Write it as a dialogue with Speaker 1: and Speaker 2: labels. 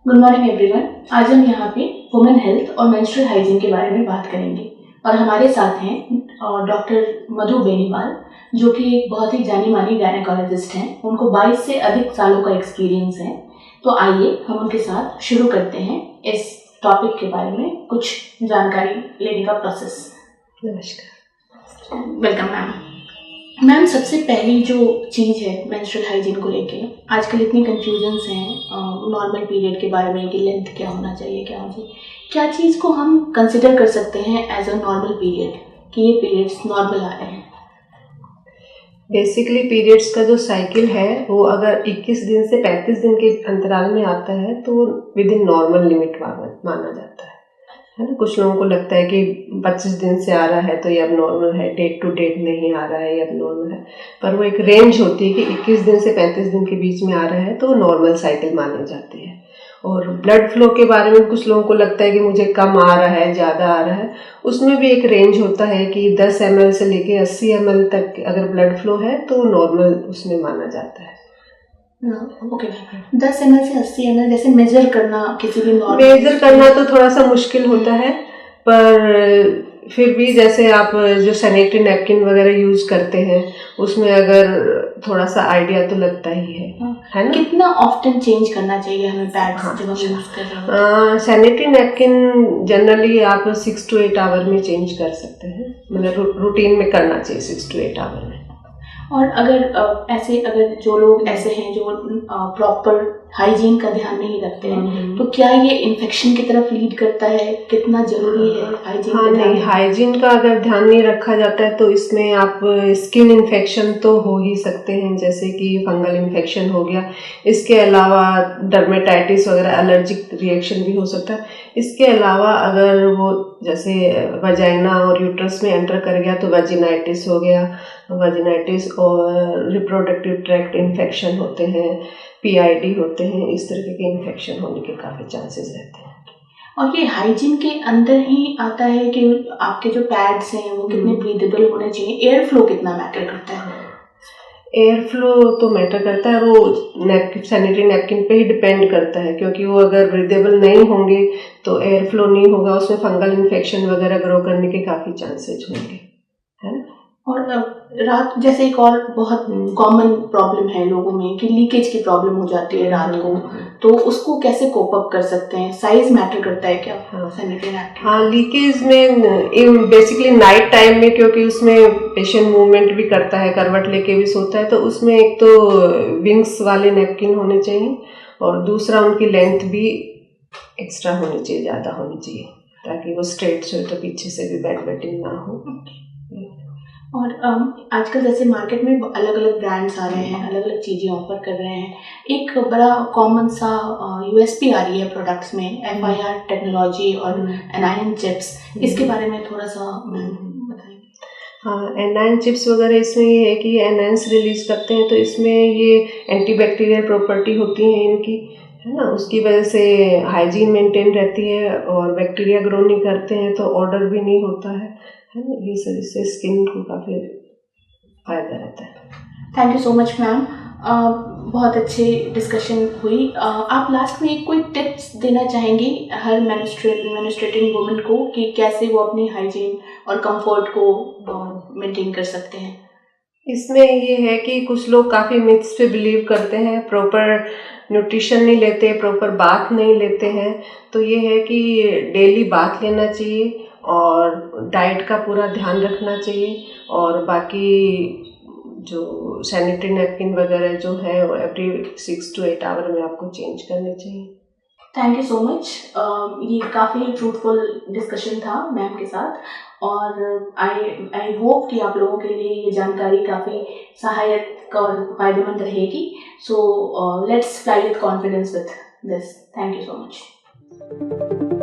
Speaker 1: Good morning everyone. आज हम यहाँ पे वुमेन हेल्थ और मेंस्ट्रुअल हाइजीन के बारे में बात करेंगे और हमारे साथ हैं डॉक्टर मधु बेनीवाल, जो कि एक बहुत ही जानी मानी गायनेकोलॉजिस्ट हैं। उनको 22 से अधिक सालों का एक्सपीरियंस है। तो आइए हम उनके साथ शुरू करते हैं इस टॉपिक के बारे में कुछ जानकारी लेने का प्रोसेस।
Speaker 2: नमस्कार,
Speaker 1: वेलकम मैम। सबसे पहली जो चीज़ है मेंस्ट्रुअल हाइजीन को लेके, आजकल इतनी कंफ्यूजन्स हैं नॉर्मल पीरियड के बारे में कि लेंथ क्या होना चाहिए, क्या होना चाहिए। क्या चीज़ को हम कंसिडर कर सकते हैं एज अ नॉर्मल पीरियड कि ये पीरियड्स नॉर्मल आ रहे हैं?
Speaker 2: बेसिकली पीरियड्स का जो साइकिल है वो अगर 21 दिन से 35 दिन के अंतराल में आता है तो विद इन नॉर्मल लिमिट माना जाता है ना। कुछ लोगों को लगता है कि 25 दिन से आ रहा है तो ये अब नॉर्मल है, डेट टू डेट नहीं आ रहा है, ये अब नॉर्मल है। पर वो एक रेंज होती है कि 21 दिन से 35 दिन के बीच में आ रहा है तो नॉर्मल साइकिल मानी जाती है। और ब्लड फ्लो के बारे में कुछ लोगों को लगता है कि मुझे कम आ रहा है, ज़्यादा आ रहा है। उसमें भी एक रेंज होता है कि 10 ml से लेके 80 ml तक अगर ब्लड फ्लो है तो नॉर्मल उसमें माना जाता है।
Speaker 1: ओके, 10 ml से 80 ml जैसे मेजर करना किसी भी नॉर्मल
Speaker 2: मेजर करना तो थोड़ा सा मुश्किल होता है, पर फिर भी जैसे आप जो सैनिटरी नैपकिन वगैरह यूज करते हैं उसमें अगर थोड़ा सा आइडिया तो लगता ही है ना।
Speaker 1: कितना ऑफ्टन चेंज करना चाहिए हमें पैड्स जब हम यूज कर रहे हैं?
Speaker 2: सैनिटरी नैपकिन जनरली आप 6 to 8 आवर में चेंज कर सकते हैं, मतलब रूटीन में करना चाहिए 6 to 8 आवर में।
Speaker 1: और अगर जो लोग ऐसे हैं जो प्रॉपर हाइजीन का ध्यान नहीं रखते हैं, तो क्या ये इन्फेक्शन की तरफ लीड करता है? कितना जरूरी है हाइजीन?
Speaker 2: नहीं, हाइजीन का अगर ध्यान नहीं रखा जाता है तो इसमें आप स्किन इन्फेक्शन तो हो ही सकते हैं, जैसे कि फंगल इन्फेक्शन हो गया। इसके अलावा डर्मेटाइटिस वगैरह एलर्जिक रिएक्शन भी हो सकता है। इसके अलावा अगर वो जैसे वजाइना और यूट्रस में एंटर कर गया तो वजिनाइटिस हो गया। वजिनाइटिस और रिप्रोडक्टिव ट्रैक्ट इन्फेक्शन होते हैं, PID होते हैं। इस तरीके के इन्फेक्शन होने के काफ़ी चांसेस रहते हैं।
Speaker 1: और ये हाइजीन के अंदर ही आता है कि आपके जो पैड्स हैं वो कितने ब्रीदेबल होने चाहिए, एयर फ्लो कितना मैटर करता है?
Speaker 2: एयर फ्लो तो मैटर करता है, वो सैनिटरी नैपकिन पे ही डिपेंड करता है, क्योंकि वो अगर ब्रीदेबल नहीं होंगे तो एयर फ्लो नहीं होगा, उसमें फंगल इन्फेक्शन वगैरह ग्रो करने के काफ़ी चांसेस होंगे, है ना।
Speaker 1: और रात जैसे एक और बहुत कॉमन प्रॉब्लम है लोगों में कि लीकेज की प्रॉब्लम हो जाती है रात को, तो उसको कैसे कोप अप कर सकते हैं? साइज मैटर करता है क्या सैनिटरी नैपकिन?
Speaker 2: हाँ, लीकेज में बेसिकली नाइट टाइम में, क्योंकि उसमें पेशेंट मूवमेंट भी करता है, करवट लेके भी सोता है, तो उसमें एक तो विंग्स वाले नैपकिन होने चाहिए और दूसरा उनकी लेंथ भी एक्स्ट्रा होनी चाहिए, ज़्यादा होनी चाहिए, ताकि वो स्ट्रेट सोए तो पीछे से भी बेड वेटिंग ना हो।
Speaker 1: और आजकल जैसे मार्केट में अलग अलग ब्रांड्स आ रहे हैं, अलग अलग चीज़ें ऑफर कर रहे हैं। एक बड़ा कॉमन सा USP आ रही है प्रोडक्ट्स में, FIR टेक्नोलॉजी और एनायन चिप्स। इसके बारे में थोड़ा सा बताइए।
Speaker 2: हाँ, एनायन चिप्स वगैरह इसमें ये है कि एनायंस रिलीज करते हैं, तो इसमें ये एंटीबैक्टीरियल प्रॉपर्टी होती है इनकी, है ना। उसकी वजह से हाइजीन मेंटेन रहती है और बैक्टीरिया ग्रो नहीं करते हैं, तो ऑर्डर भी नहीं होता है ना। ये सब इससे स्किन को काफ़ी फायदा रहता है।
Speaker 1: Thank you so much ma'am, बहुत अच्छी डिस्कशन हुई। आप लास्ट में कोई टिप्स देना चाहेंगी हर मेंस्ट्रुएटिंग वुमेन को कि कैसे वो अपनी हाइजीन और कंफर्ट को मेंटेन कर सकते हैं?
Speaker 2: इसमें ये है कि कुछ लोग काफ़ी मिथ्स पे बिलीव करते हैं, प्रॉपर न्यूट्रिशन नहीं लेते, प्रॉपर बाथ नहीं लेते हैं। तो ये है कि डेली बाथ लेना चाहिए और डाइट का पूरा ध्यान रखना चाहिए, और बाकी जो सैनिटरी नैपकिन वगैरह जो है वो एवरी 6 to 8 आवर में आपको चेंज करने चाहिए।
Speaker 1: Thank you so much. ये काफ़ी फ्रूटफुल डिस्कशन था मैम के साथ, और आई होप कि आप लोगों के लिए ये जानकारी काफ़ी सहायक और फायदेमंद रहेगी। So let's fly with confidence with this. Thank you so much.